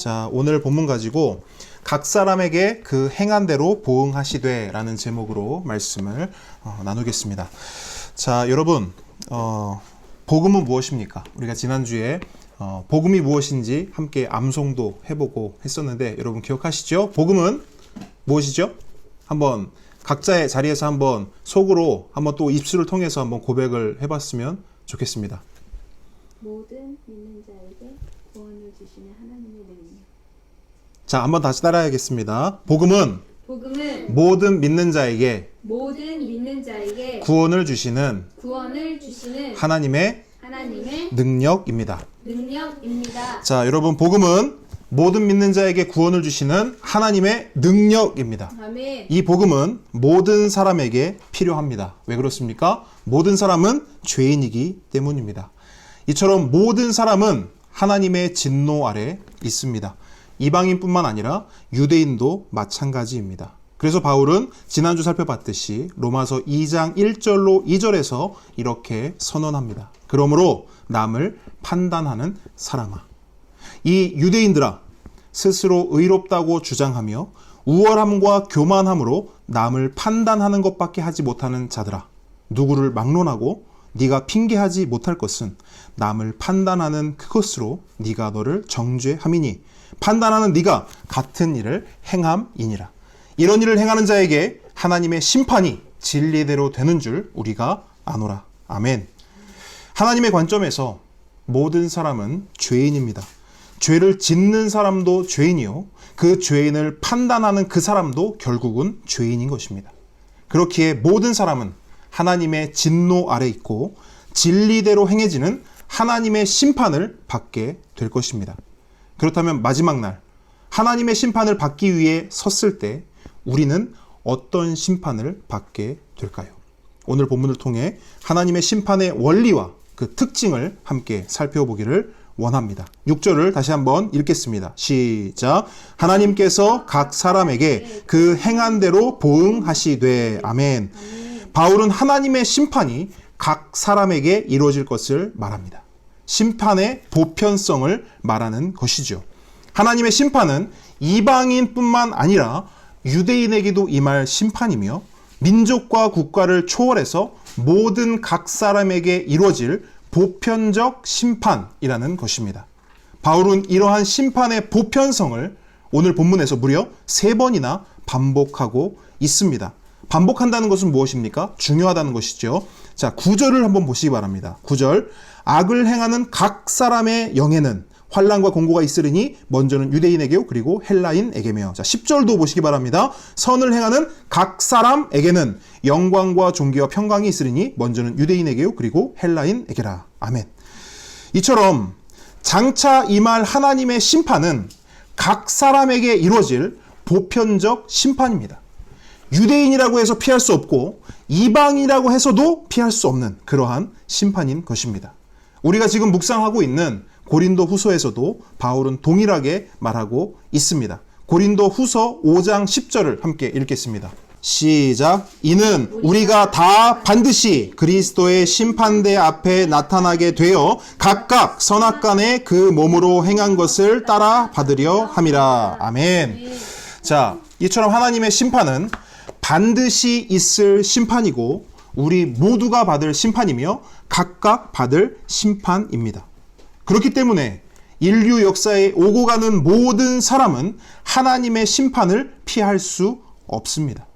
자, 오늘 본문 가지고 각 사람에게 그 행한 대로 보응하시되 라는 제목으로 말씀을 나누겠습니다. 자, 여러분, 복음은 무엇입니까? 우리가 지난주에 복음이 무엇인지 함께 암송도 해보고 했었는데 여러분 기억하시죠? 복음은 무엇이죠? 한번 각자의 자리에서 한번 속으로 한번 또 입술을 통해서 한번 고백을 해봤으면 좋겠습니다. 모든 믿는 자에게 구원을 주시는 하나님의 능력. 자, 한번 다시 따라하겠습니다. 복음은 모든 믿는 자에게 구원을 주시는 하나님의 능력입니다. 자, 여러분, 복음은 모든 믿는 자에게 구원을 주시는 하나님의 능력입니다. 아멘. 이 복음은 모든 사람에게 필요합니다. 왜 그렇습니까? 모든 사람은 죄인이기 때문입니다. 이처럼 모든 사람은 하나님의 진노 아래 있습니다. 이방인뿐만 아니라 유대인도 마찬가지입니다. 그래서 바울은 지난주 살펴봤듯이 로마서 2장 1절로 2절에서 이렇게 선언합니다. 그러므로 남을 판단하는 사람아. 이 유대인들아, 스스로 의롭다고 주장하며 우월함과 교만함으로 남을 판단하는 것밖에 하지 못하는 자들아, 누구를 막론하고 네가 핑계하지 못할 것은 남을 판단하는 그것으로 네가 너를 정죄함이니 판단하는 네가 같은 일을 행함이니라. 이런 일을 행하는 자에게 하나님의 심판이 진리대로 되는 줄 우리가 아노라. 아멘. 하나님의 관점에서 모든 사람은 죄인입니다. 죄를 짓는 사람도 죄인이요, 그 죄인을 판단하는 그 사람도 결국은 죄인인 것입니다. 그렇기에 모든 사람은 하나님의 진노 아래 있고 진리대로 행해지는 하나님의 심판을 받게 될 것입니다. 그렇다면 마지막 날 하나님의 심판을 받기 위해 섰을 때 우리는 어떤 심판을 받게 될까요? 오늘 본문을 통해 하나님의 심판의 원리와 그 특징을 함께 살펴보기를 원합니다. 6절을 다시 한번 읽겠습니다. 시작. 하나님께서 각 사람에게 그 행한 대로 보응하시되. 아멘. 바울은 하나님의 심판이 각 사람에게 이루어질 것을 말합니다. 심판의 보편성을 말하는 것이죠. 하나님의 심판은 이방인뿐만 아니라 유대인에게도 임할 심판이며 민족과 국가를 초월해서 모든 각 사람에게 이루어질 보편적 심판이라는 것입니다. 바울은 이러한 심판의 보편성을 오늘 본문에서 무려 3번이나 반복하고 있습니다. 반복한다는 것은 무엇입니까? 중요하다는 것이죠. 자, 9절을 한번 보시기 바랍니다. 9절. 악을 행하는 각 사람의 영에는 환난과 공고가 있으리니 먼저는 유대인에게요, 그리고 헬라인에게며. 자, 10절도 보시기 바랍니다. 선을 행하는 각 사람에게는 영광과 존귀와 평강이 있으리니 먼저는 유대인에게요, 그리고 헬라인에게라. 아멘. 이처럼 장차 임할 하나님의 심판은 각 사람에게 이루어질 보편적 심판입니다. 유대인이라고 해서 피할 수 없고 이방이라고 해서도 피할 수 없는 그러한 심판인 것입니다. 우리가 지금 묵상하고 있는 고린도 후서에서도 바울은 동일하게 말하고 있습니다. 고린도 후서 5장 10절을 함께 읽겠습니다. 시작. 이는 우리가 다 반드시 그리스도의 심판대 앞에 나타나게 되어 각각 선악간에 그 몸으로 행한 것을 따라 받으려 함이라. 아멘. 자, 이처럼 하나님의 심판은 반드시 있을 심판이고 우리 모두가 받을 심판이며 각각 받을 심판입니다. 그렇기 때문에 인류 역사에 오고 가는 모든 사람은 하나님의 심판을 피할 수 없습니다.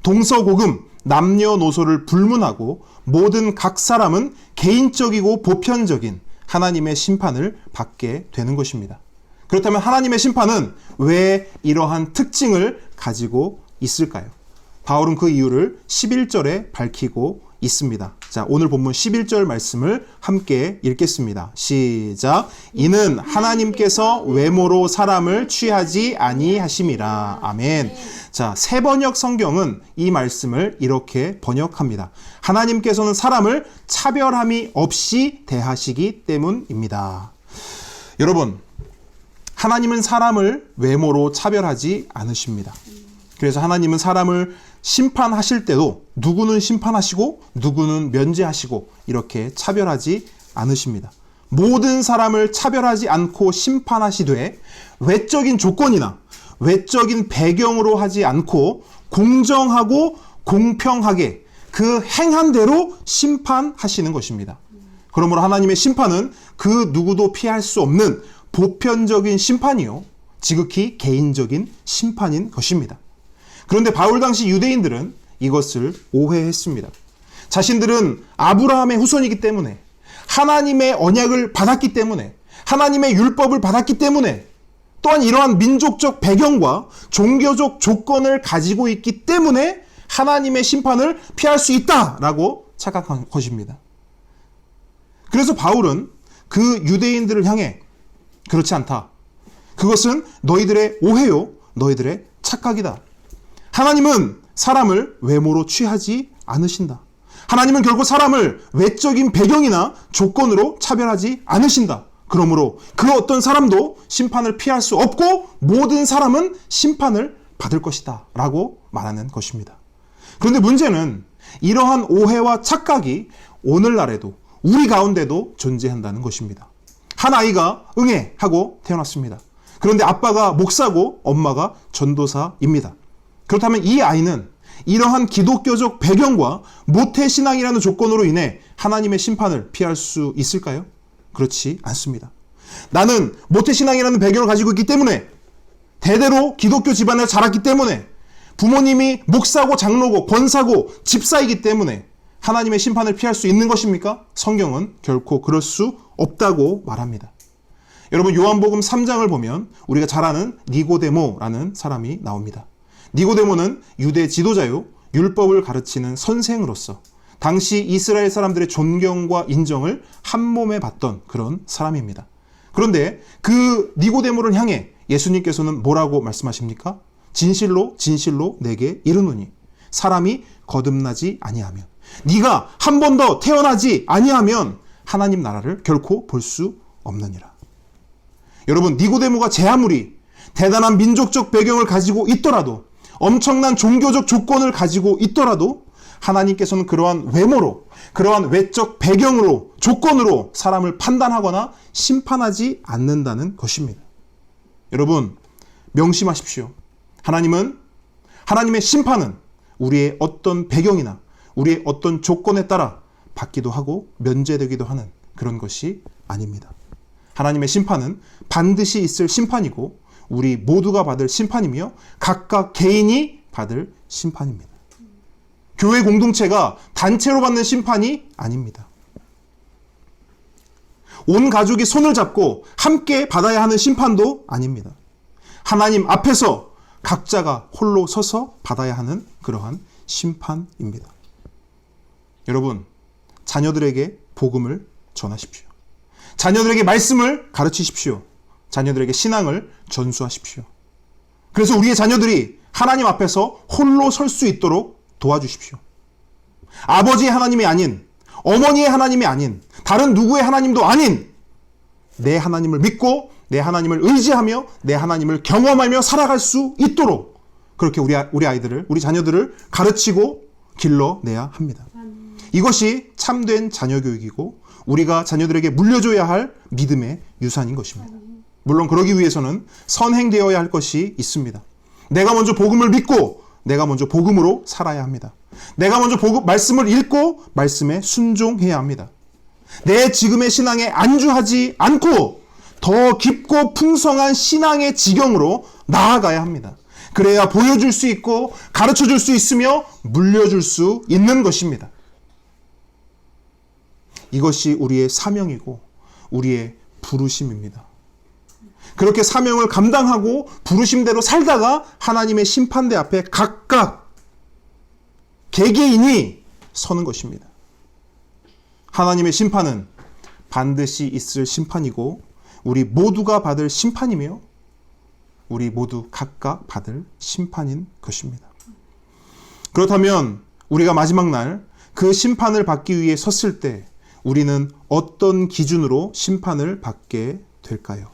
동서고금, 남녀노소를 불문하고 모든 각 사람은 개인적이고 보편적인 하나님의 심판을 받게 되는 것입니다. 그렇다면 하나님의 심판은 왜 이러한 특징을 가지고 있을까요? 바울은 그 이유를 11절에 밝히고 있습니다. 자, 오늘 본문 11절 말씀을 함께 읽겠습니다. 시작. 이는 하나님께서 외모로 사람을 취하지 아니하심이라. 아멘. 자, 새번역 성경은 이 말씀을 이렇게 번역합니다. 하나님께서는 사람을 차별함이 없이 대하시기 때문입니다. 여러분, 하나님은 사람을 외모로 차별하지 않으십니다. 그래서 하나님은 사람을 심판하실 때도 누구는 심판하시고 누구는 면제하시고 이렇게 차별하지 않으십니다. 모든 사람을 차별하지 않고 심판하시되 외적인 조건이나 외적인 배경으로 하지 않고 공정하고 공평하게 그 행한 대로 심판하시는 것입니다. 그러므로 하나님의 심판은 그 누구도 피할 수 없는 보편적인 심판이요, 지극히 개인적인 심판인 것입니다. 그런데 바울 당시 유대인들은 이것을 오해했습니다. 자신들은 아브라함의 후손이기 때문에, 하나님의 언약을 받았기 때문에, 하나님의 율법을 받았기 때문에, 또한 이러한 민족적 배경과 종교적 조건을 가지고 있기 때문에 하나님의 심판을 피할 수 있다라고 착각한 것입니다. 그래서 바울은 그 유대인들을 향해 그렇지 않다. 그것은 너희들의 오해요, 너희들의 착각이다. 하나님은 사람을 외모로 취하지 않으신다. 하나님은 결코 사람을 외적인 배경이나 조건으로 차별하지 않으신다. 그러므로 그 어떤 사람도 심판을 피할 수 없고 모든 사람은 심판을 받을 것이다 라고 말하는 것입니다. 그런데 문제는 이러한 오해와 착각이 오늘날에도 우리 가운데도 존재한다는 것입니다. 한 아이가 응애 하고 태어났습니다. 그런데 아빠가 목사고 엄마가 전도사입니다. 그렇다면 이 아이는 이러한 기독교적 배경과 모태신앙이라는 조건으로 인해 하나님의 심판을 피할 수 있을까요? 그렇지 않습니다. 나는 모태신앙이라는 배경을 가지고 있기 때문에, 대대로 기독교 집안에 자랐기 때문에, 부모님이 목사고 장로고 권사고 집사이기 때문에 하나님의 심판을 피할 수 있는 것입니까? 성경은 결코 그럴 수 없다고 말합니다. 여러분, 요한복음 3장을 보면 우리가 잘 아는 니고데모라는 사람이 나옵니다. 니고데모는 유대 지도자요, 율법을 가르치는 선생으로서 당시 이스라엘 사람들의 존경과 인정을 한 몸에 받던 그런 사람입니다. 그런데 그 니고데모를 향해 예수님께서는 뭐라고 말씀하십니까? 진실로 진실로 내게 이르노니 사람이 거듭나지 아니하면, 네가 한 번 더 태어나지 아니하면 하나님 나라를 결코 볼 수 없느니라. 여러분, 니고데모가 제 아무리 대단한 민족적 배경을 가지고 있더라도, 엄청난 종교적 조건을 가지고 있더라도 하나님께서는 그러한 외모로, 그러한 외적 배경으로, 조건으로 사람을 판단하거나 심판하지 않는다는 것입니다. 여러분, 명심하십시오. 하나님의 심판은 우리의 어떤 배경이나 우리의 어떤 조건에 따라 받기도 하고 면제되기도 하는 그런 것이 아닙니다. 하나님의 심판은 반드시 있을 심판이고 우리 모두가 받을 심판이며 각각 개인이 받을 심판입니다. 교회 공동체가 단체로 받는 심판이 아닙니다. 온 가족이 손을 잡고 함께 받아야 하는 심판도 아닙니다. 하나님 앞에서 각자가 홀로 서서 받아야 하는 그러한 심판입니다. 여러분, 자녀들에게 복음을 전하십시오. 자녀들에게 말씀을 가르치십시오. 자녀들에게 신앙을 전수하십시오. 그래서 우리의 자녀들이 하나님 앞에서 홀로 설 수 있도록 도와주십시오. 아버지의 하나님이 아닌, 어머니의 하나님이 아닌, 다른 누구의 하나님도 아닌 내 하나님을 믿고 내 하나님을 의지하며 내 하나님을 경험하며 살아갈 수 있도록 그렇게 우리 아이들을, 우리 자녀들을 가르치고 길러내야 합니다. 이것이 참된 자녀 교육이고 우리가 자녀들에게 물려줘야 할 믿음의 유산인 것입니다. 물론 그러기 위해서는 선행되어야 할 것이 있습니다. 내가 먼저 복음을 믿고 내가 먼저 복음으로 살아야 합니다. 내가 먼저 말씀을 읽고 말씀에 순종해야 합니다. 내 지금의 신앙에 안주하지 않고 더 깊고 풍성한 신앙의 지경으로 나아가야 합니다. 그래야 보여줄 수 있고 가르쳐줄 수 있으며 물려줄 수 있는 것입니다. 이것이 우리의 사명이고 우리의 부르심입니다. 그렇게 사명을 감당하고 부르심대로 살다가 하나님의 심판대 앞에 각각 개개인이 서는 것입니다. 하나님의 심판은 반드시 있을 심판이고 우리 모두가 받을 심판이며 우리 모두 각각 받을 심판인 것입니다. 그렇다면 우리가 마지막 날 그 심판을 받기 위해 섰을 때 우리는 어떤 기준으로 심판을 받게 될까요?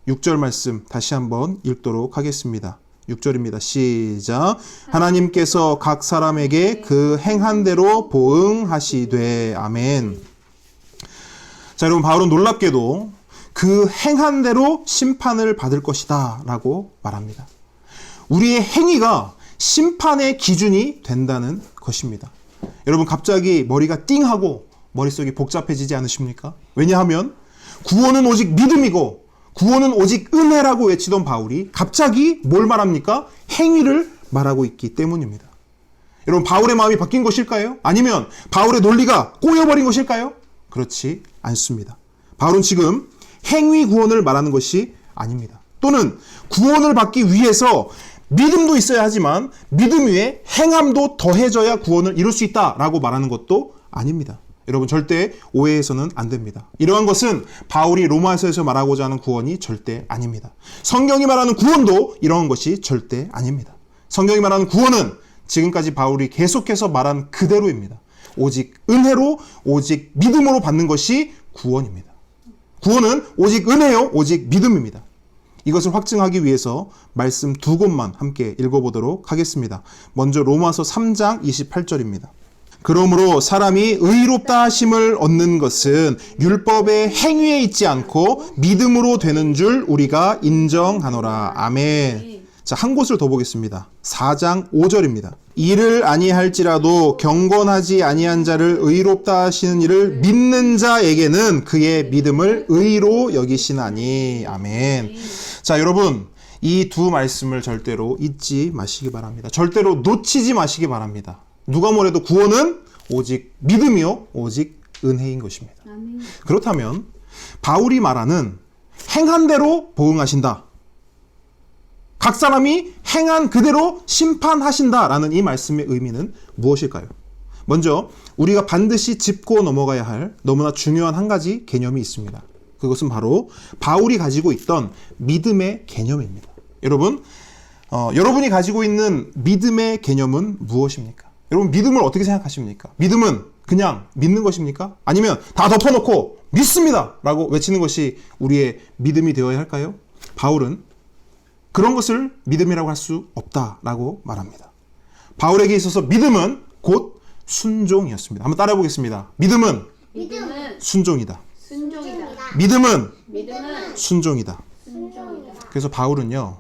6절 말씀 다시 한번 읽도록 하겠습니다. 6절입니다. 시작. 하나님께서 각 사람에게 그 행한 대로 보응하시되. 아멘. 자, 여러분, 바울은 놀랍게도 그 행한 대로 심판을 받을 것이다 라고 말합니다. 우리의 행위가 심판의 기준이 된다는 것입니다. 여러분, 갑자기 머리가 띵하고 머릿속이 복잡해지지 않으십니까? 왜냐하면 구원은 오직 믿음이고 구원은 오직 은혜라고 외치던 바울이 갑자기 뭘 말합니까? 행위를 말하고 있기 때문입니다. 여러분, 바울의 마음이 바뀐 것일까요? 아니면 바울의 논리가 꼬여버린 것일까요? 그렇지 않습니다. 바울은 지금 행위 구원을 말하는 것이 아닙니다. 또는 구원을 받기 위해서 믿음도 있어야 하지만 믿음 위에 행함도 더해져야 구원을 이룰 수 있다라고 말하는 것도 아닙니다. 여러분, 절대 오해해서는 안 됩니다. 이러한 것은 바울이 로마서에서 말하고자 하는 구원이 절대 아닙니다. 성경이 말하는 구원도 이러한 것이 절대 아닙니다. 성경이 말하는 구원은 지금까지 바울이 계속해서 말한 그대로입니다. 오직 은혜로, 오직 믿음으로 받는 것이 구원입니다. 구원은 오직 은혜요, 오직 믿음입니다. 이것을 확증하기 위해서 말씀 두 곳만 함께 읽어보도록 하겠습니다. 먼저 로마서 3장 28절입니다. 그러므로 사람이 의롭다 하심을 얻는 것은 율법의 행위에 있지 않고 믿음으로 되는 줄 우리가 인정하노라. 아멘. 자, 한 곳을 더 보겠습니다. 4장 5절입니다. 이를 아니할지라도 경건하지 아니한 자를 의롭다 하시는 이를 믿는 자에게는 그의 믿음을 의로 여기시나니. 아멘. 자, 여러분, 이 두 말씀을 절대로 잊지 마시기 바랍니다. 절대로 놓치지 마시기 바랍니다. 누가 뭐래도 구원은 오직 믿음이요, 오직 은혜인 것입니다. 아멘. 그렇다면 바울이 말하는 행한 대로 보응하신다, 각 사람이 행한 그대로 심판하신다라는 이 말씀의 의미는 무엇일까요? 먼저 우리가 반드시 짚고 넘어가야 할 너무나 중요한 한 가지 개념이 있습니다. 그것은 바로 바울이 가지고 있던 믿음의 개념입니다. 여러분, 여러분이 가지고 있는 믿음의 개념은 무엇입니까? 여러분, 믿음을 어떻게 생각하십니까? 믿음은 그냥 믿는 것입니까? 아니면 다 덮어놓고 믿습니다 라고 외치는 것이 우리의 믿음이 되어야 할까요? 바울은 그런 것을 믿음이라고 할 수 없다라고 말합니다. 바울에게 있어서 믿음은 곧 순종이었습니다. 한번 따라해 보겠습니다. 믿음은 순종이다. 순종이다. 믿음은 믿음은 순종이다. 순종이다. 그래서 바울은요,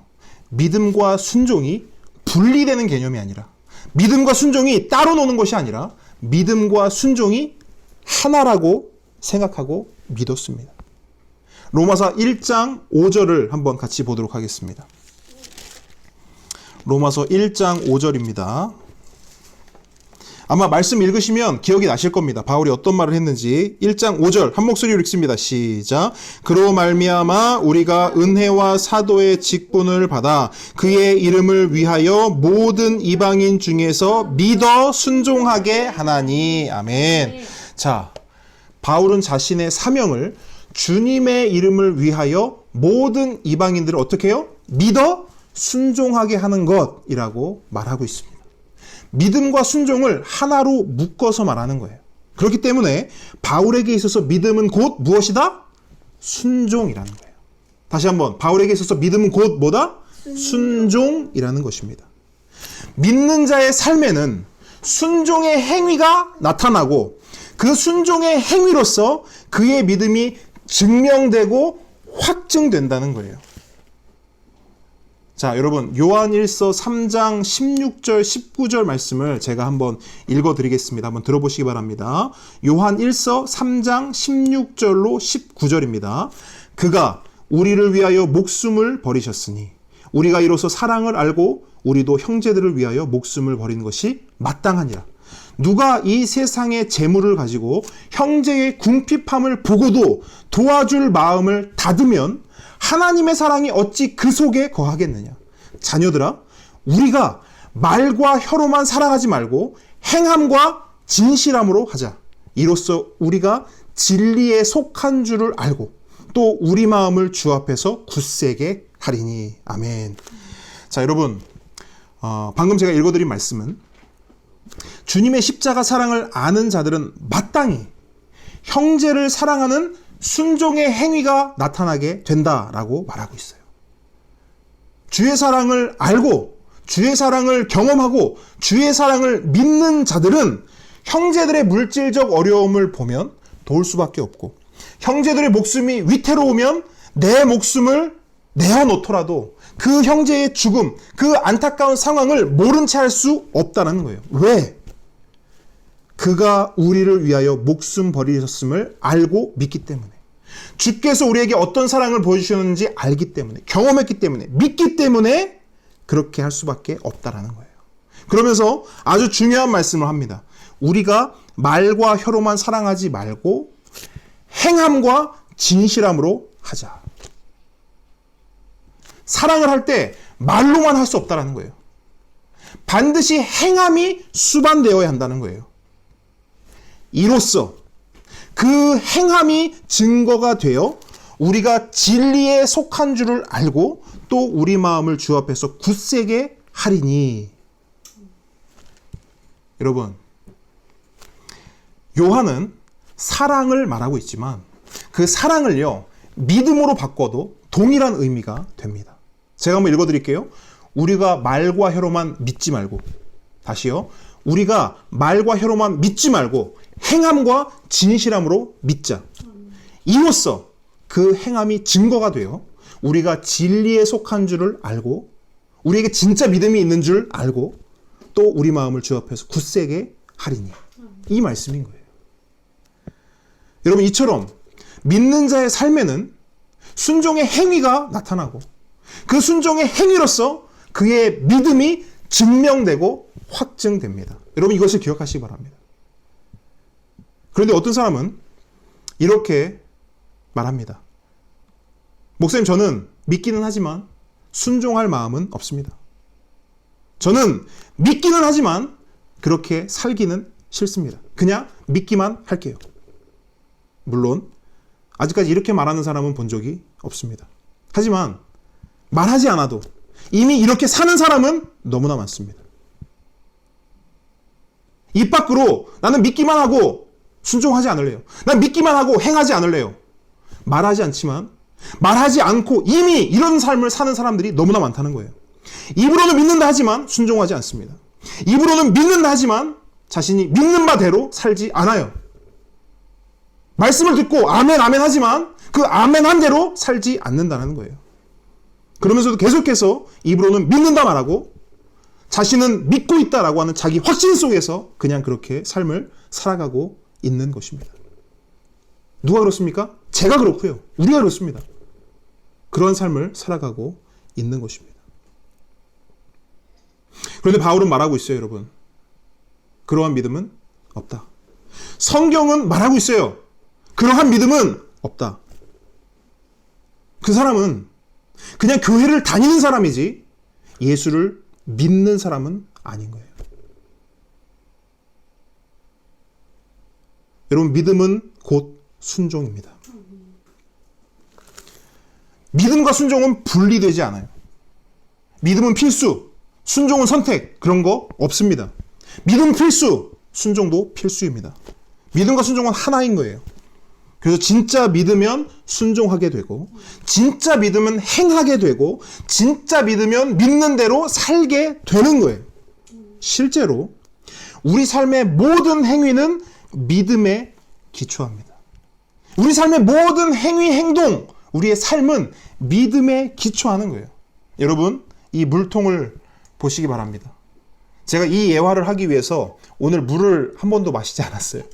믿음과 순종이 분리되는 개념이 아니라, 믿음과 순종이 따로 노는 것이 아니라 믿음과 순종이 하나라고 생각하고 믿었습니다. 로마서 1장 5절을 한번 같이 보도록 하겠습니다. 로마서 1장 5절입니다. 아마 말씀 읽으시면 기억이 나실 겁니다. 바울이 어떤 말을 했는지. 1장 5절 한 목소리로 읽습니다. 시작. 그로 말미암아 우리가 은혜와 사도의 직분을 받아 그의 이름을 위하여 모든 이방인 중에서 믿어 순종하게 하나니. 아멘. 자, 바울은 자신의 사명을 주님의 이름을 위하여 모든 이방인들을 어떻게 해요? 믿어 순종하게 하는 것이라고 말하고 있습니다. 믿음과 순종을 하나로 묶어서 말하는 거예요. 그렇기 때문에 바울에게 있어서 믿음은 곧 무엇이다? 순종이라는 거예요. 다시 한번, 바울에게 있어서 믿음은 곧 뭐다? 순종이라는 것입니다. 믿는 자의 삶에는 순종의 행위가 나타나고 그 순종의 행위로서 그의 믿음이 증명되고 확증된다는 거예요. 자, 여러분, 요한일서 3장 16절 19절 말씀을 제가 한번 읽어드리겠습니다. 한번 들어보시기 바랍니다. 요한일서 3장 16절로 19절입니다. 그가 우리를 위하여 목숨을 버리셨으니 우리가 이로써 사랑을 알고 우리도 형제들을 위하여 목숨을 버리는 것이 마땅하니라. 누가 이 세상의 재물을 가지고 형제의 궁핍함을 보고도 도와줄 마음을 닫으면 하나님의 사랑이 어찌 그 속에 거하겠느냐. 자녀들아, 우리가 말과 혀로만 사랑하지 말고 행함과 진실함으로 하자. 이로써 우리가 진리에 속한 줄을 알고 또 우리 마음을 주 앞에서 굳세게 하리니. 아멘. 자, 여러분, 방금 제가 읽어드린 말씀은 주님의 십자가 사랑을 아는 자들은 마땅히 형제를 사랑하는 순종의 행위가 나타나게 된다라고 말하고 있어요. 주의 사랑을 알고 주의 사랑을 경험하고 주의 사랑을 믿는 자들은 형제들의 물질적 어려움을 보면 도울 수밖에 없고 형제들의 목숨이 위태로우면 내 목숨을 내어놓더라도 그 형제의 죽음, 그 안타까운 상황을 모른 채 할 수 없다는 거예요. 왜? 그가 우리를 위하여 목숨 버리셨음을 알고 믿기 때문에, 주께서 우리에게 어떤 사랑을 보여주셨는지 알기 때문에, 경험했기 때문에, 믿기 때문에 그렇게 할 수밖에 없다라는 거예요. 그러면서 아주 중요한 말씀을 합니다. 우리가 말과 혀로만 사랑하지 말고 행함과 진실함으로 하자. 사랑을 할 때 말로만 할 수 없다라는 거예요. 반드시 행함이 수반되어야 한다는 거예요. 이로써 그 행함이 증거가 되어 우리가 진리에 속한 줄을 알고 또 우리 마음을 주 앞에서 굳세게 하리니. 여러분, 요한은 사랑을 말하고 있지만 그 사랑을요, 믿음으로 바꿔도 동일한 의미가 됩니다. 제가 한번 읽어드릴게요. 우리가 말과 혀로만 믿지 말고, 다시요. 우리가 말과 혀로만 믿지 말고 행함과 진실함으로 믿자. 이로써 그 행함이 증거가 되어 우리가 진리에 속한 줄을 알고 우리에게 진짜 믿음이 있는 줄 알고 또 우리 마음을 주 앞에서 굳세게 하리니. 이 말씀인 거예요. 여러분, 이처럼 믿는 자의 삶에는 순종의 행위가 나타나고 그 순종의 행위로서 그의 믿음이 증명되고 확증됩니다. 여러분, 이것을 기억하시기 바랍니다. 그런데 어떤 사람은 이렇게 말합니다. 목사님, 저는 믿기는 하지만 순종할 마음은 없습니다. 저는 믿기는 하지만 그렇게 살기는 싫습니다. 그냥 믿기만 할게요. 물론 아직까지 이렇게 말하는 사람은 본 적이 없습니다. 하지만 말하지 않아도 이미 이렇게 사는 사람은 너무나 많습니다. 입 밖으로 나는 믿기만 하고 순종하지 않을래요. 난 믿기만 하고 행하지 않을래요. 말하지 않지만 말하지 않고 이미 이런 삶을 사는 사람들이 너무나 많다는 거예요. 입으로는 믿는다 하지만 순종하지 않습니다. 입으로는 믿는다 하지만 자신이 믿는 바대로 살지 않아요. 말씀을 듣고 아멘 아멘 하지만 그 아멘한 대로 살지 않는다는 거예요. 그러면서도 계속해서 입으로는 믿는다 말하고 자신은 믿고 있다라고 하는 자기 확신 속에서 그냥 그렇게 삶을 살아가고 있는 것입니다. 누가 그렇습니까? 제가 그렇고요. 우리가 그렇습니다. 그런 삶을 살아가고 있는 것입니다. 그런데 바울은 말하고 있어요, 여러분. 그러한 믿음은 없다. 성경은 말하고 있어요. 그러한 믿음은 없다. 그 사람은 그냥 교회를 다니는 사람이지 예수를 믿는 사람은 아닌 거예요. 여러분, 믿음은 곧 순종입니다. 믿음과 순종은 분리되지 않아요. 믿음은 필수, 순종은 선택, 그런 거 없습니다. 믿음 필수, 순종도 필수입니다. 믿음과 순종은 하나인 거예요. 그래서 진짜 믿으면 순종하게 되고, 진짜 믿으면 행하게 되고, 진짜 믿으면 믿는 대로 살게 되는 거예요. 실제로 우리 삶의 모든 행위는 믿음에 기초합니다. 우리 삶의 모든 행위, 행동, 우리의 삶은 믿음에 기초하는 거예요. 여러분, 이 물통을 보시기 바랍니다. 제가 이 예화를 하기 위해서 오늘 물을 한 번도 마시지 않았어요.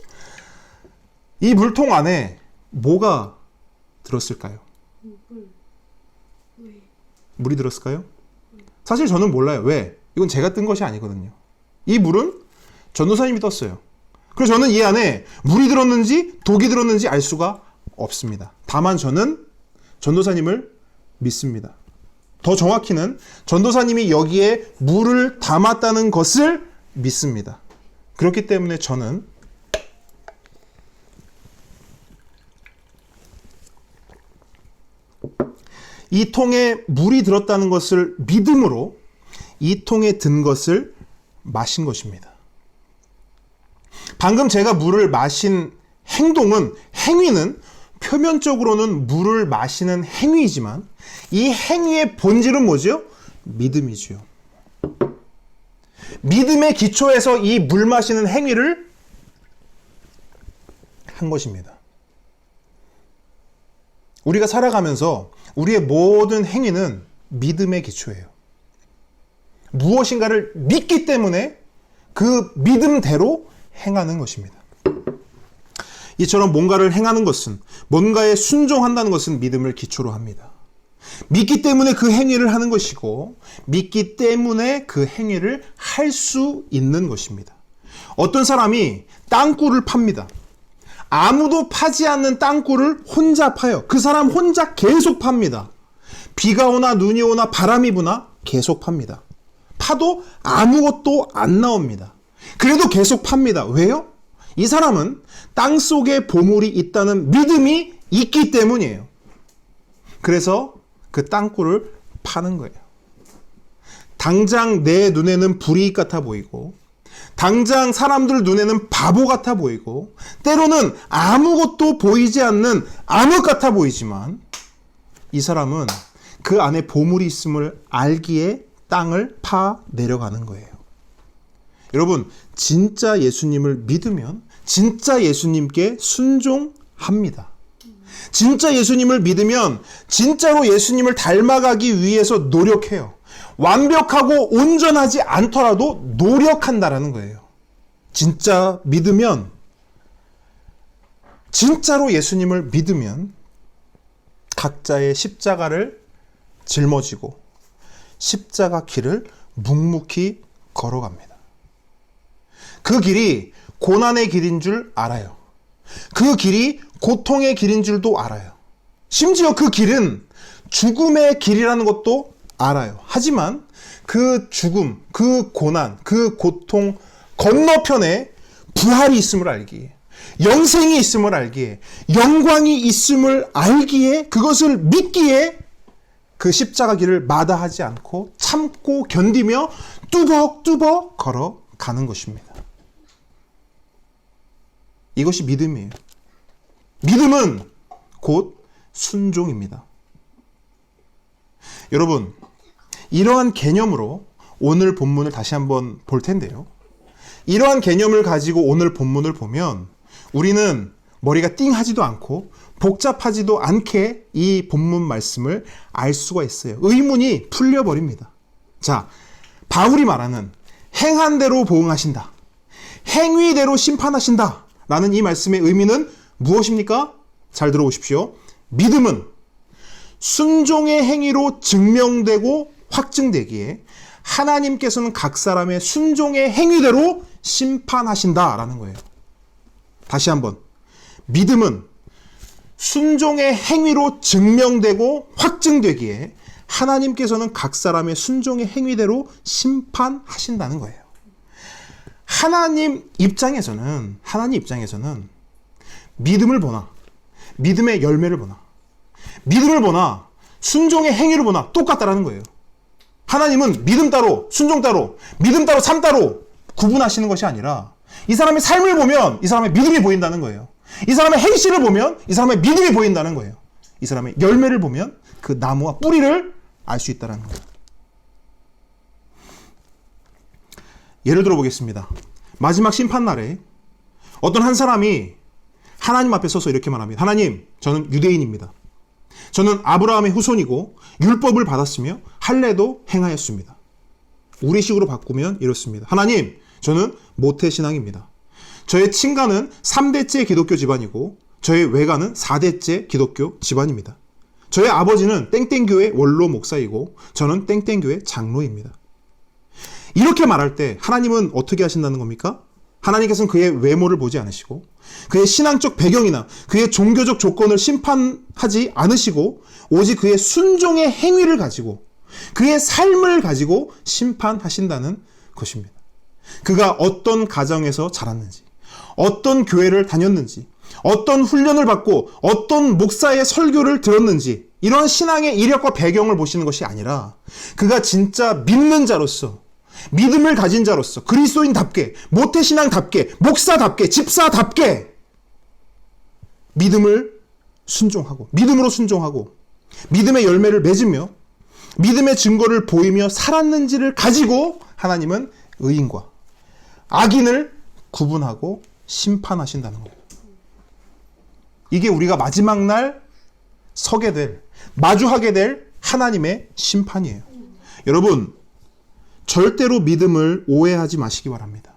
이 물통 안에 뭐가 들었을까요? 물이 들었을까요? 사실 저는 몰라요. 왜? 이건 제가 뜬 것이 아니거든요. 이 물은 전도사님이 떴어요. 그래서 저는 이 안에 물이 들었는지 독이 들었는지 알 수가 없습니다. 다만 저는 전도사님을 믿습니다. 더 정확히는 전도사님이 여기에 물을 담았다는 것을 믿습니다. 그렇기 때문에 저는 이 통에 물이 들었다는 것을 믿음으로 이 통에 든 것을 마신 것입니다. 방금 제가 물을 마신 행동은, 행위는 표면적으로는 물을 마시는 행위이지만 이 행위의 본질은 뭐죠? 믿음이죠. 믿음의 기초에서 이 물 마시는 행위를 한 것입니다. 우리가 살아가면서 우리의 모든 행위는 믿음의 기초예요. 무엇인가를 믿기 때문에 그 믿음대로 행하는 것입니다. 이처럼 뭔가를 행하는 것은, 뭔가에 순종한다는 것은 믿음을 기초로 합니다. 믿기 때문에 그 행위를 하는 것이고, 믿기 때문에 그 행위를 할 수 있는 것입니다. 어떤 사람이 땅굴을 팝니다. 아무도 파지 않는 땅굴을 혼자 파요. 그 사람 혼자 계속 팝니다. 비가 오나 눈이 오나 바람이 부나 계속 팝니다. 파도 아무것도 안 나옵니다. 그래도 계속 팝니다. 왜요? 이 사람은 땅속에 보물이 있다는 믿음이 있기 때문이에요. 그래서 그 땅굴을 파는 거예요. 당장 내 눈에는 불이익 같아 보이고, 당장 사람들 눈에는 바보 같아 보이고, 때로는 아무것도 보이지 않는 암흑 같아 보이지만, 이 사람은 그 안에 보물이 있음을 알기에 땅을 파 내려가는 거예요. 여러분, 진짜 예수님을 믿으면 진짜 예수님께 순종합니다. 진짜 예수님을 믿으면 진짜로 예수님을 닮아가기 위해서 노력해요. 완벽하고 온전하지 않더라도 노력한다라는 거예요. 진짜 믿으면, 진짜로 예수님을 믿으면 각자의 십자가를 짊어지고 십자가 길을 묵묵히 걸어갑니다. 그 길이 고난의 길인 줄 알아요. 그 길이 고통의 길인 줄도 알아요. 심지어 그 길은 죽음의 길이라는 것도 알아요. 하지만 그 죽음, 그 고난, 그 고통 건너편에 부활이 있음을 알기에, 영생이 있음을 알기에, 영광이 있음을 알기에, 그것을 믿기에 그 십자가 길을 마다하지 않고 참고 견디며 뚜벅뚜벅 걸어가는 것입니다. 이것이 믿음이에요. 믿음은 곧 순종입니다. 여러분, 이러한 개념으로 오늘 본문을 다시 한번 볼 텐데요. 이러한 개념을 가지고 오늘 본문을 보면 우리는 머리가 띵하지도 않고 복잡하지도 않게 이 본문 말씀을 알 수가 있어요. 의문이 풀려버립니다. 자, 바울이 말하는 행한 대로 보응하신다, 행위대로 심판하신다 라는 이 말씀의 의미는 무엇입니까? 잘 들어보십시오. 믿음은 순종의 행위로 증명되고 확증되기에 하나님께서는 각 사람의 순종의 행위대로 심판하신다라는 거예요. 다시 한번, 믿음은 순종의 행위로 증명되고 확증되기에 하나님께서는 각 사람의 순종의 행위대로 심판하신다는 거예요. 하나님 입장에서는 믿음을 보나, 믿음의 열매를 보나, 믿음을 보나, 순종의 행위를 보나 똑같다라는 거예요. 하나님은 믿음 따로, 순종 따로, 믿음 따로, 삶 따로 구분하시는 것이 아니라 이 사람의 삶을 보면 이 사람의 믿음이 보인다는 거예요. 이 사람의 행실을 보면 이 사람의 믿음이 보인다는 거예요. 이 사람의 열매를 보면 그 나무와 뿌리를 알 수 있다는 거예요. 예를 들어 보겠습니다. 마지막 심판날에 어떤 한 사람이 하나님 앞에 서서 이렇게 말합니다. 하나님, 저는 유대인입니다. 저는 아브라함의 후손이고 율법을 받았으며 할례도 행하였습니다. 우리식으로 바꾸면 이렇습니다. 하나님, 저는 모태신앙입니다. 저의 친가는 3대째 기독교 집안이고 저의 외가는 4대째 기독교 집안입니다. 저의 아버지는 땡땡교회 원로 목사이고 저는 땡땡교회 장로입니다. 이렇게 말할 때 하나님은 어떻게 하신다는 겁니까? 하나님께서는 그의 외모를 보지 않으시고 그의 신앙적 배경이나 그의 종교적 조건을 심판하지 않으시고 오직 그의 순종의 행위를 가지고 그의 삶을 가지고 심판하신다는 것입니다. 그가 어떤 가정에서 자랐는지, 어떤 교회를 다녔는지, 어떤 훈련을 받고 어떤 목사의 설교를 들었는지, 이런 신앙의 이력과 배경을 보시는 것이 아니라 그가 진짜 믿는 자로서, 믿음을 가진 자로서, 그리스도인답게, 모태신앙답게, 목사답게, 집사답게 믿음을 순종하고, 믿음으로 순종하고 믿음의 열매를 맺으며 믿음의 증거를 보이며 살았는지를 가지고 하나님은 의인과 악인을 구분하고 심판하신다는 거예요. 이게 우리가 마지막 날 서게 될, 마주하게 될 하나님의 심판이에요. 여러분, 절대로 믿음을 오해하지 마시기 바랍니다.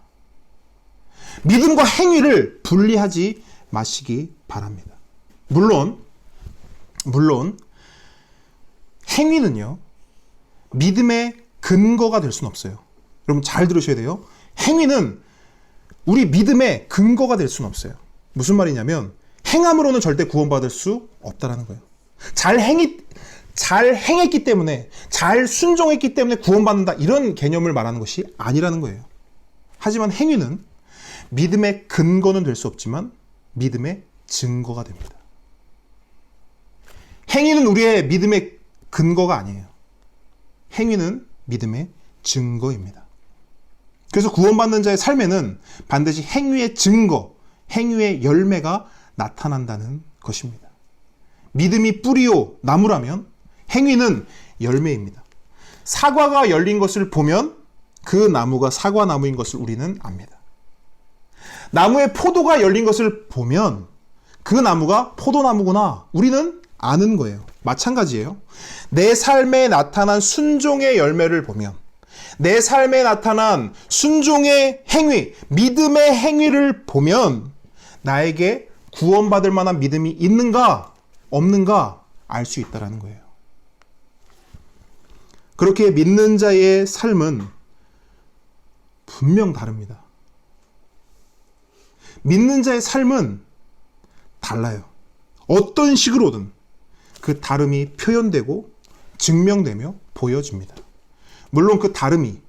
믿음과 행위를 분리하지 마시기 바랍니다. 물론 행위는요, 믿음의 근거가 될 수는 없어요. 여러분 잘 들으셔야 돼요. 행위는 우리 믿음의 근거가 될 수는 없어요. 무슨 말이냐면 행함으로는 절대 구원받을 수 없다라는 거예요. 잘 행했기 때문에, 잘 순종했기 때문에 구원받는다, 이런 개념을 말하는 것이 아니라는 거예요. 하지만 행위는 믿음의 근거는 될 수 없지만 믿음의 증거가 됩니다. 행위는 우리의 믿음의 근거가 아니에요. 행위는 믿음의 증거입니다. 그래서 구원받는 자의 삶에는 반드시 행위의 증거, 행위의 열매가 나타난다는 것입니다. 믿음이 뿌리요 나무라면 행위는 열매입니다. 사과가 열린 것을 보면 그 나무가 사과나무인 것을 우리는 압니다. 나무에 포도가 열린 것을 보면 그 나무가 포도나무구나, 우리는 아는 거예요. 마찬가지예요. 내 삶에 나타난 순종의 열매를 보면, 내 삶에 나타난 순종의 행위, 믿음의 행위를 보면 나에게 구원받을 만한 믿음이 있는가 없는가 알 수 있다는 거예요. 그렇게 믿는 자의 삶은 분명 다릅니다. 믿는 자의 삶은 달라요. 어떤 식으로든 그 다름이 표현되고 증명되며 보여집니다. 물론 그 다름이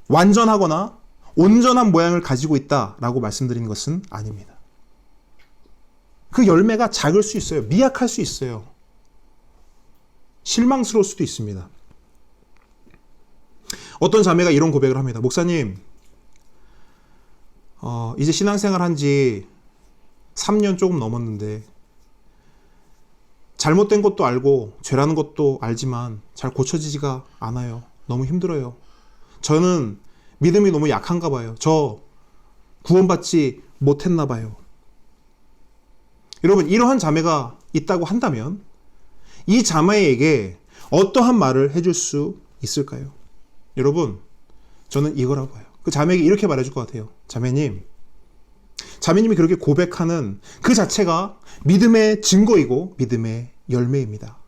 완전하거나 온전한 모양을 가지고 있다라고 말씀드리는 것은 아닙니다. 그 열매가 작을 수 있어요. 미약할 수 있어요. 실망스러울 수도 있습니다. 어떤 자매가 이런 고백을 합니다. 목사님, 이제 신앙생활 한 지 3년 조금 넘었는데 잘못된 것도 알고 죄라는 것도 알지만 잘 고쳐지지가 않아요. 너무 힘들어요. 저는 믿음이 너무 약한가 봐요. 저 구원받지 못했나 봐요. 여러분, 이러한 자매가 있다고 한다면 이 자매에게 어떠한 말을 해줄 수 있을까요? 여러분, 저는 이거라고 봐요. 그 자매에게 이렇게 말해줄 것 같아요. 자매님이 그렇게 고백하는 그 자체가 믿음의 증거이고 믿음의 열매입니다.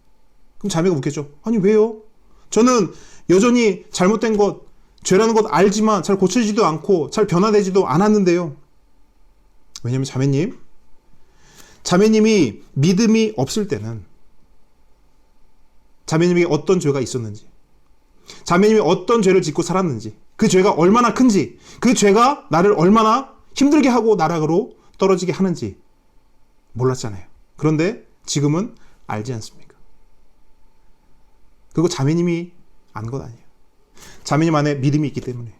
그럼 자매가 묻겠죠. 아니 왜요? 저는 여전히 잘못된 것, 죄라는 것 알지만 잘 고쳐지지도 않고 잘 변화되지도 않았는데요. 왜냐하면 자매님이 믿음이 없을 때는 자매님에게 어떤 죄가 있었는지, 자매님이 어떤 죄를 짓고 살았는지, 그 죄가 얼마나 큰지, 그 죄가 나를 얼마나 힘들게 하고 나락으로 떨어지게 하는지 몰랐잖아요. 그런데 지금은 알지 않습니까? 그거 자매님이 안 것 아니에요. 자매님 안에 믿음이 있기 때문에,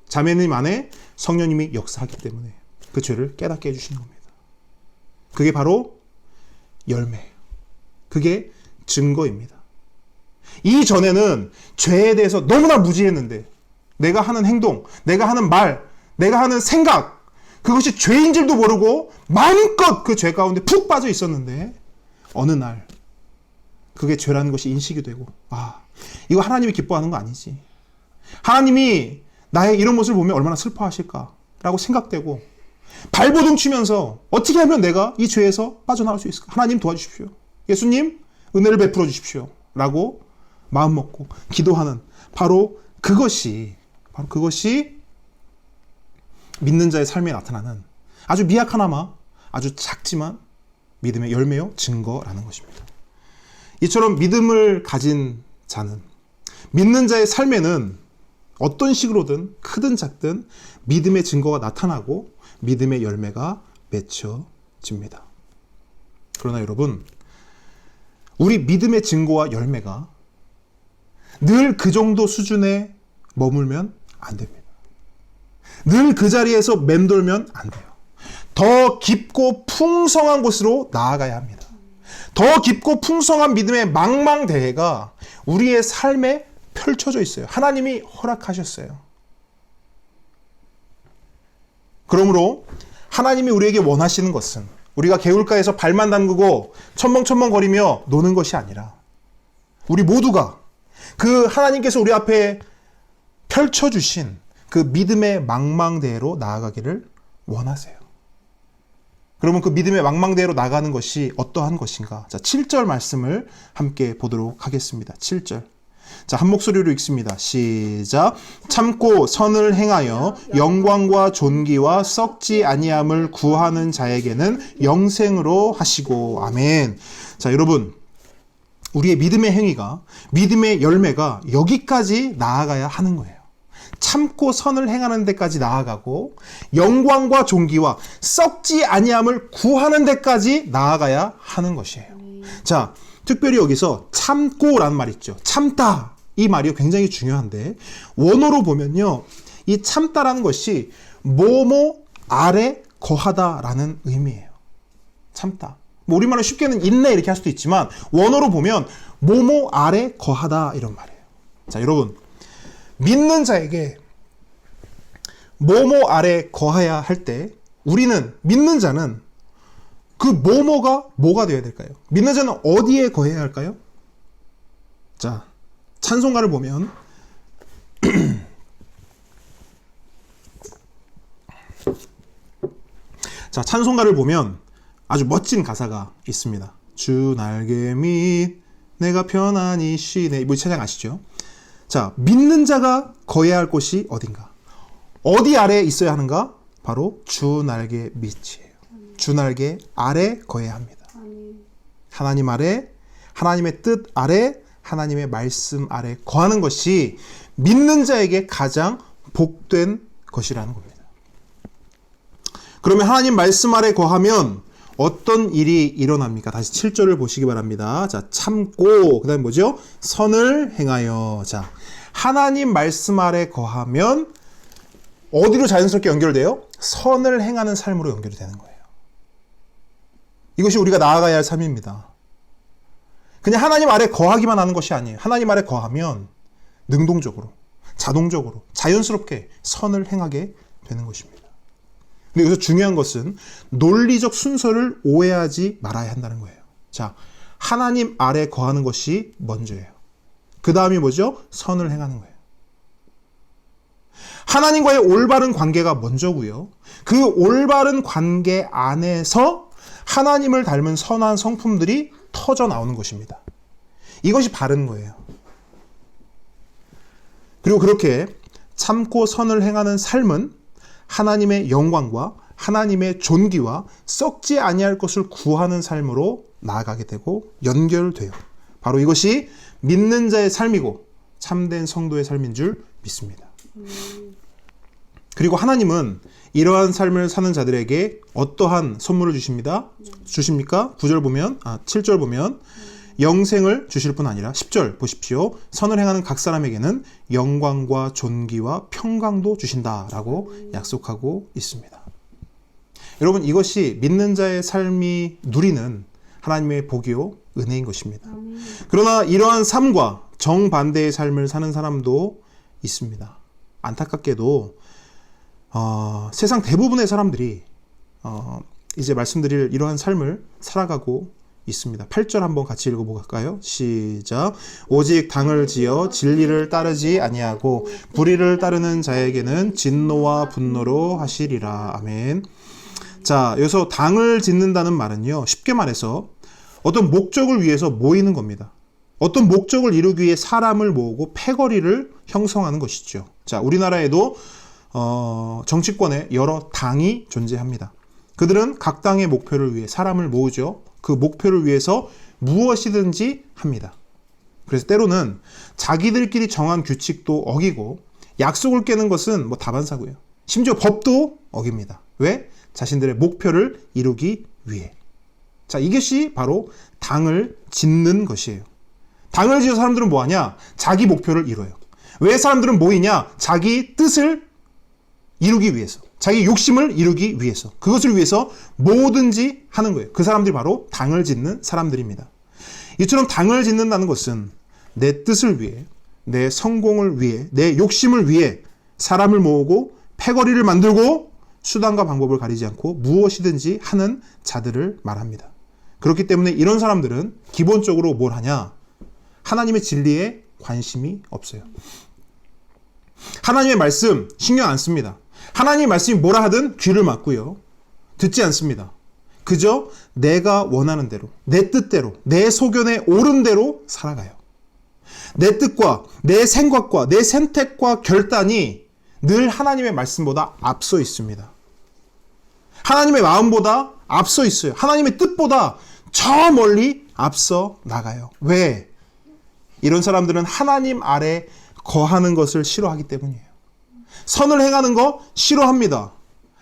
자매님 안에 성령님이 역사하기 때문에 그 죄를 깨닫게 해주시는 겁니다. 그게 바로 열매예요. 그게 증거입니다. 이전에는 죄에 대해서 너무나 무지했는데 내가 하는 행동, 내가 하는 말, 내가 하는 생각, 그것이 죄인 줄도 모르고 마음껏 그 죄 가운데 푹 빠져 있었는데 어느 날 그게 죄라는 것이 인식이 되고, 이거 하나님이 기뻐하는 거 아니지, 하나님이 나의 이런 모습을 보면 얼마나 슬퍼하실까라고 생각되고 발버둥 치면서 어떻게 하면 내가 이 죄에서 빠져나올 수 있을까? 하나님 도와주십시오. 예수님 은혜를 베풀어 주십시오. 라고 마음 먹고 기도하는 바로 그것이 믿는 자의 삶에 나타나는 아주 미약하나마 아주 작지만 믿음의 열매요 증거라는 것입니다. 이처럼 믿음을 가진 자는, 믿는 자의 삶에는 어떤 식으로든 크든 작든 믿음의 증거가 나타나고 믿음의 열매가 맺혀집니다. 그러나 여러분, 우리 믿음의 증거와 열매가 늘 그 정도 수준에 머물면 안 됩니다. 늘 그 자리에서 맴돌면 안 돼요. 더 깊고 풍성한 곳으로 나아가야 합니다. 더 깊고 풍성한 믿음의 망망대해가 우리의 삶에 펼쳐져 있어요. 하나님이 허락하셨어요. 그러므로 하나님이 우리에게 원하시는 것은 우리가 개울가에서 발만 담그고 첨벙첨벙거리며 노는 것이 아니라 우리 모두가 그 하나님께서 우리 앞에 펼쳐주신 그 믿음의 망망대해로 나아가기를 원하세요. 그러면 그 믿음의 망망대해로 나가는 것이 어떠한 것인가? 자, 7절 말씀을 함께 보도록 하겠습니다. 7절. 자, 한 목소리로 읽습니다. 시작. 참고 선을 행하여 영광과 존귀와 썩지 아니함을 구하는 자에게는 영생으로 하시고. 아멘. 자, 여러분, 우리의 믿음의 행위가, 믿음의 열매가 여기까지 나아가야 하는 거예요. 참고 선을 행하는 데까지 나아가고 영광과 존귀와 썩지 아니함을 구하는 데까지 나아가야 하는 것이에요. 자, 특별히 여기서 참고라는 말 있죠. 참다. 이 말이 굉장히 중요한데 원어로 보면요. 이 참다라는 것이 뭐뭐 아래 거하다라는 의미예요. 참다. 뭐 우리말로 쉽게는 인내 이렇게 할 수도 있지만 원어로 보면 뭐뭐 아래 거하다 이런 말이에요. 자, 여러분. 믿는 자에게 뭐뭐 아래 거하야 할 때 우리는 믿는 자는 그 뭐뭐가 뭐가 되어야 될까요? 믿는 자는 어디에 거해야 할까요? 자, 찬송가를 보면 자, 찬송가를 보면 아주 멋진 가사가 있습니다. 주 날개 밑 내가 편안히 쉬네. 이 찬양 아시죠? 자, 믿는 자가 거해야 할 곳이 어딘가? 어디 아래에 있어야 하는가? 바로 주 날개 밑이에요. 주 날개 아래 거해야 합니다. 하나님 아래, 하나님의 뜻 아래, 하나님의 말씀 아래 거하는 것이 믿는 자에게 가장 복된 것이라는 겁니다. 그러면 하나님 말씀 아래 거하면 어떤 일이 일어납니까? 다시 7절을 보시기 바랍니다. 자, 참고, 그 다음에 뭐죠? 선을 행하여. 자, 하나님 말씀 아래 거하면 어디로 자연스럽게 연결돼요? 선을 행하는 삶으로 연결이 되는 거예요. 이것이 우리가 나아가야 할 삶입니다. 그냥 하나님 아래 거하기만 하는 것이 아니에요. 하나님 아래 거하면 능동적으로, 자동적으로, 자연스럽게 선을 행하게 되는 것입니다. 근데 여기서 중요한 것은 논리적 순서를 오해하지 말아야 한다는 거예요. 자, 하나님 아래 거하는 것이 먼저예요. 그 다음이 뭐죠? 선을 행하는 거예요. 하나님과의 올바른 관계가 먼저고요. 그 올바른 관계 안에서 하나님을 닮은 선한 성품들이 터져 나오는 것입니다. 이것이 바른 거예요. 그리고 그렇게 참고 선을 행하는 삶은 하나님의 영광과 하나님의 존귀와 썩지 아니할 것을 구하는 삶으로 나아가게 되고 연결돼요. 바로 이것이 믿는 자의 삶이고 참된 성도의 삶인 줄 믿습니다. 그리고 하나님은 이러한 삶을 사는 자들에게 어떠한 선물을 주십니까? 9절 보면, 7절 보면 영생을 주실 뿐 아니라 10절 보십시오. 선을 행하는 각 사람에게는 영광과 존귀와 평강도 주신다라고 약속하고 있습니다. 여러분, 이것이 믿는 자의 삶이 누리는 하나님의 복이요 은혜인 것입니다. 그러나 이러한 삶과 정반대의 삶을 사는 사람도 있습니다. 안타깝게도 세상 대부분의 사람들이 이제 말씀드릴 이러한 삶을 살아가고 있습니다. 8절 한번 같이 읽어볼까요? 시작. 오직 당을 지어 진리를 따르지 아니하고 불의를 따르는 자에게는 진노와 분노로 하시리라. 아멘. 자, 여기서 당을 짓는다는 말은요, 쉽게 말해서 어떤 목적을 위해서 모이는 겁니다. 어떤 목적을 이루기 위해 사람을 모으고 패거리를 형성하는 것이죠. 자, 우리나라에도 정치권에 여러 당이 존재합니다. 그들은 각 당의 목표를 위해 사람을 모으죠. 그 목표를 위해서 무엇이든지 합니다. 그래서 때로는 자기들끼리 정한 규칙도 어기고 약속을 깨는 것은 뭐 다반사고요. 심지어 법도 어깁니다. 왜? 자신들의 목표를 이루기 위해. 자, 이것이 바로 당을 짓는 것이에요. 당을 지어 사람들은 뭐하냐? 자기 목표를 이뤄요. 왜 사람들은 모이냐? 자기 뜻을 이루기 위해서. 자기 욕심을 이루기 위해서. 그것을 위해서 뭐든지 하는 거예요. 그 사람들이 바로 당을 짓는 사람들입니다. 이처럼 당을 짓는다는 것은 내 뜻을 위해, 내 성공을 위해, 내 욕심을 위해 사람을 모으고 패거리를 만들고 수단과 방법을 가리지 않고 무엇이든지 하는 자들을 말합니다. 그렇기 때문에 이런 사람들은 기본적으로 뭘 하냐? 하나님의 진리에 관심이 없어요. 하나님의 말씀 신경 안 씁니다. 하나님의 말씀이 뭐라 하든 귀를 막고요. 듣지 않습니다. 그저 내가 원하는 대로, 내 뜻대로, 내 소견에 옳은 대로 살아가요. 내 뜻과 내 생각과 내 선택과 결단이 늘 하나님의 말씀보다 앞서 있습니다. 하나님의 마음보다 앞서 있어요. 하나님의 뜻보다 저 멀리 앞서 나가요. 왜? 이런 사람들은 하나님 아래 거하는 것을 싫어하기 때문이에요. 선을 행하는 거 싫어합니다.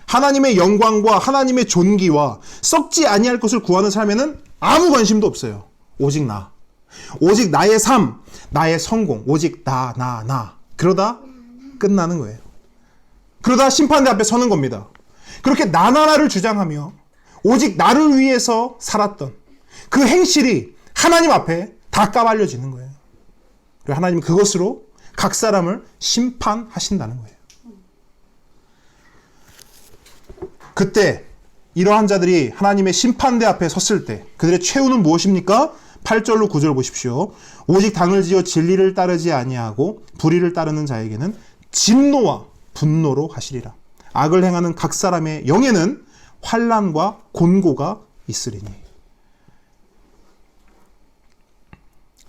하나님의 영광과 하나님의 존귀와 썩지 아니할 것을 구하는 삶에는 아무 관심도 없어요. 오직 나. 오직 나의 삶, 나의 성공, 오직 나. 그러다 끝나는 거예요. 그러다 심판대 앞에 서는 겁니다. 그렇게 나를 주장하며 오직 나를 위해서 살았던 그 행실이 하나님 앞에 다 까발려지는 거예요. 그리고 하나님은 그것으로 각 사람을 심판하신다는 거예요. 그때 이러한 자들이 하나님의 심판대 앞에 섰을 때 그들의 최후는 무엇입니까? 8절로 9절 보십시오. 오직 당을 지어 진리를 따르지 아니하고 불의를 따르는 자에게는 진노와 분노로 하시리라. 악을 행하는 각 사람의 영에는 환난과 곤고가 있으리니.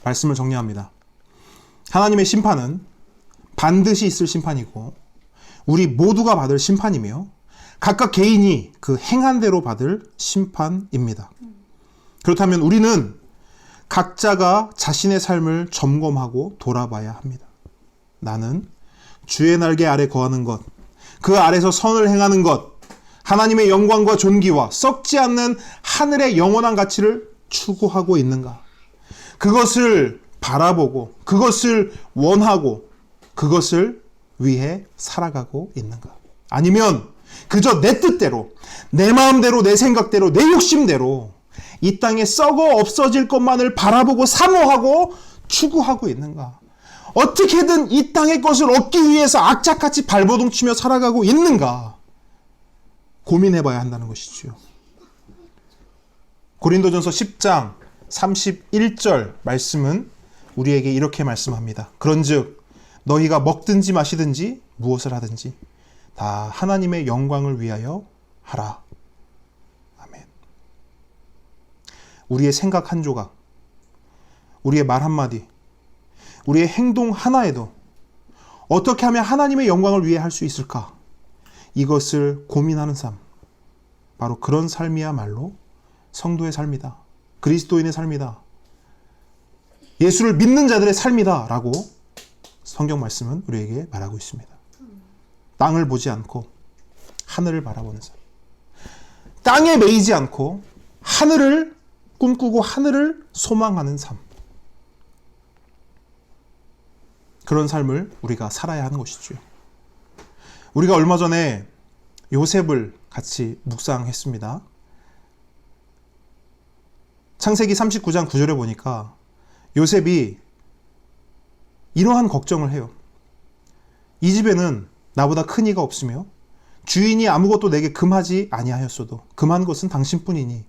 말씀을 정리합니다. 하나님의 심판은 반드시 있을 심판이고 우리 모두가 받을 심판이며 각각 개인이 그 행한 대로 받을 심판입니다. 그렇다면 우리는 각자가 자신의 삶을 점검하고 돌아봐야 합니다. 나는 주의 날개 아래 거하는 것, 그 아래서 선을 행하는 것, 하나님의 영광과 존귀와 썩지 않는 하늘의 영원한 가치를 추구하고 있는가? 그것을 바라보고 그것을 원하고 그것을 위해 살아가고 있는가? 아니면 그저 내 뜻대로, 내 마음대로, 내 생각대로, 내 욕심대로 이 땅에 썩어 없어질 것만을 바라보고 사모하고 추구하고 있는가? 어떻게든 이 땅의 것을 얻기 위해서 악착같이 발버둥치며 살아가고 있는가? 고민해봐야 한다는 것이죠. 고린도전서 10장 31절 말씀은 우리에게 이렇게 말씀합니다. 그런즉 너희가 먹든지 마시든지 무엇을 하든지 다 하나님의 영광을 위하여 하라. 아멘. 우리의 생각 한 조각, 우리의 말 한마디, 우리의 행동 하나에도 어떻게 하면 하나님의 영광을 위해 할 수 있을까? 이것을 고민하는 삶. 바로 그런 삶이야말로 성도의 삶이다. 그리스도인의 삶이다. 예수를 믿는 자들의 삶이다. 라고 성경 말씀은 우리에게 말하고 있습니다. 땅을 보지 않고 하늘을 바라보는 삶. 땅에 매이지 않고 하늘을 꿈꾸고 하늘을 소망하는 삶. 그런 삶을 우리가 살아야 하는 것이죠. 우리가 얼마 전에 요셉을 같이 묵상했습니다. 창세기 39장 9절에 보니까 요셉이 이러한 걱정을 해요. 이 집에는 나보다 큰 이가 없으며 주인이 아무것도 내게 금하지 아니하였어도 금한 것은 당신뿐이니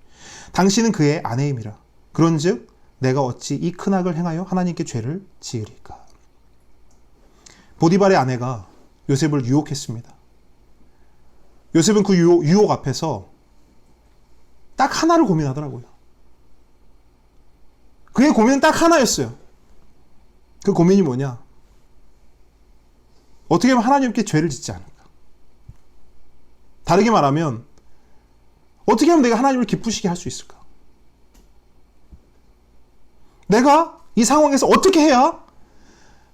당신은 그의 아내임이라. 그런즉 내가 어찌 이 큰 악을 행하여 하나님께 죄를 지으리까. 보디발의 아내가 요셉을 유혹했습니다. 요셉은 그 유혹 앞에서 딱 하나를 고민하더라고요. 그의 고민은 딱 하나였어요. 그 고민이 뭐냐? 어떻게 하면 하나님께 죄를 짓지 않을까? 다르게 말하면 어떻게 하면 내가 하나님을 기쁘시게 할 수 있을까? 내가 이 상황에서 어떻게 해야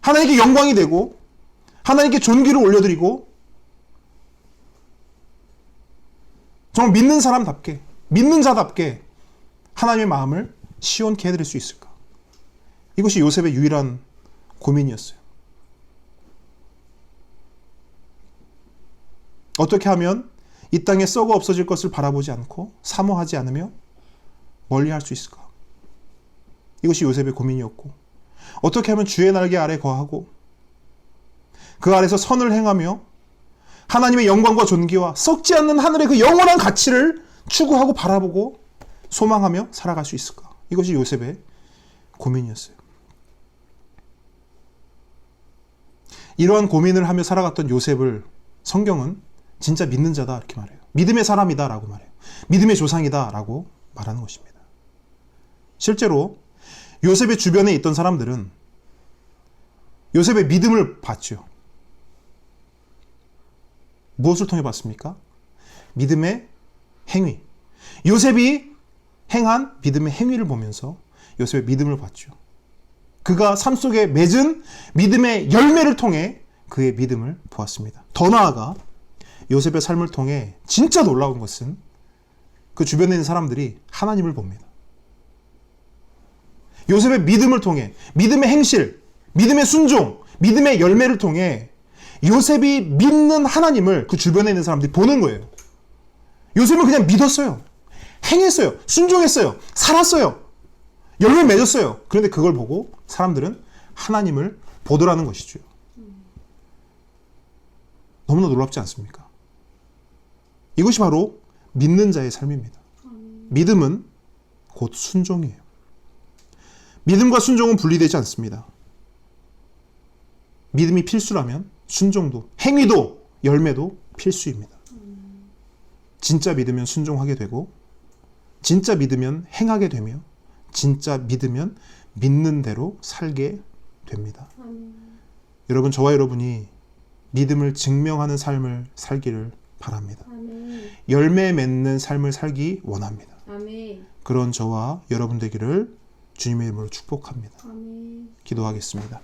하나님께 영광이 되고 하나님께 존귀를 올려드리고 정말 믿는 사람답게, 믿는 자답게 하나님의 마음을 시원케 해드릴 수 있을까? 이것이 요셉의 유일한 고민이었어요. 어떻게 하면 이 땅에 썩어 없어질 것을 바라보지 않고 사모하지 않으며 멀리할 수 있을까? 이것이 요셉의 고민이었고, 어떻게 하면 주의 날개 아래 거하고 그 아래서 선을 행하며 하나님의 영광과 존귀와 썩지 않는 하늘의 그 영원한 가치를 추구하고 바라보고 소망하며 살아갈 수 있을까? 이것이 요셉의 고민이었어요. 이러한 고민을 하며 살아갔던 요셉을 성경은 진짜 믿는 자다 이렇게 말해요. 믿음의 사람이다 라고 말해요. 믿음의 조상이다 라고 말하는 것입니다. 실제로 요셉의 주변에 있던 사람들은 요셉의 믿음을 봤죠. 무엇을 통해 봤습니까? 믿음의 행위. 요셉이 행한 믿음의 행위를 보면서 요셉의 믿음을 봤죠. 그가 삶 속에 맺은 믿음의 열매를 통해 그의 믿음을 보았습니다. 더 나아가 요셉의 삶을 통해 진짜 놀라운 것은 그 주변에 있는 사람들이 하나님을 봅니다. 요셉의 믿음을 통해 믿음의 행실, 믿음의 순종, 믿음의 열매를 통해 요셉이 믿는 하나님을 그 주변에 있는 사람들이 보는 거예요. 요셉은 그냥 믿었어요. 행했어요. 순종했어요. 살았어요. 열매 맺었어요. 그런데 그걸 보고 사람들은 하나님을 보더라는 것이죠. 너무나 놀랍지 않습니까? 이것이 바로 믿는 자의 삶입니다. 믿음은 곧 순종이에요. 믿음과 순종은 분리되지 않습니다. 믿음이 필수라면 순종도, 행위도, 열매도 필수입니다. 진짜 믿으면 순종하게 되고, 진짜 믿으면 행하게 되며, 진짜 믿으면 믿는 대로 살게 됩니다. 여러분, 저와 여러분이 믿음을 증명하는 삶을 살기를 바랍니다. 열매 맺는 삶을 살기 원합니다. 그런 저와 여러분 되기를 주님의 이름으로 축복합니다. 기도하겠습니다.